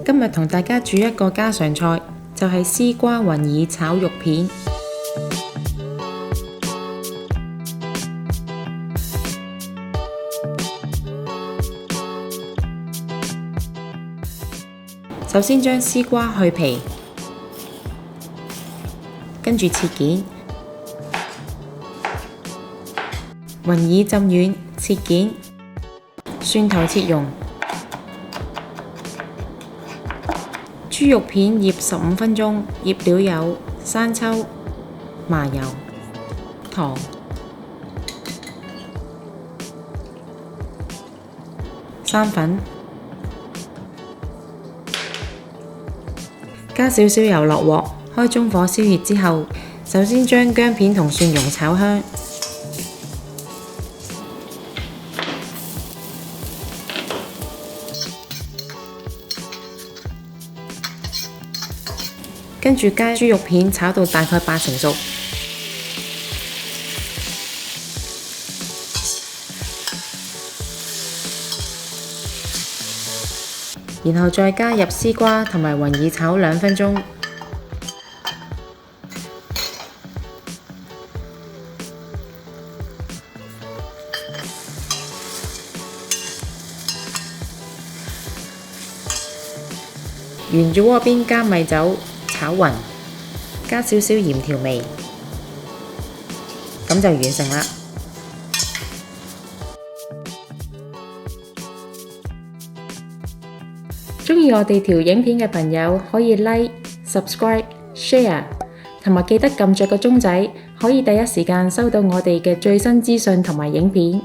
今日同大家煮一個家常菜，就係絲瓜雲耳炒肉片。首先將絲瓜去皮，跟住切件，雲耳浸軟切件，蒜頭切蓉，豬肉片醃15分鐘，醃料有生抽、麻油、糖、生粉，加少少油落鑊，開中火燒熱之後，首先將薑片同蒜蓉炒香，跟住加豬肉片炒到大概8成熟，然後再加入絲瓜同埋雲耳炒2分鐘，沿住鍋邊加米酒炒勻，加少少鹽調味，咁就完成啦。鍾意我哋條影片嘅朋友可以 Like、Subscribe、Share， 同埋記得撳着個鐘仔，可以第一時間收到我哋嘅最新資訊同埋影片。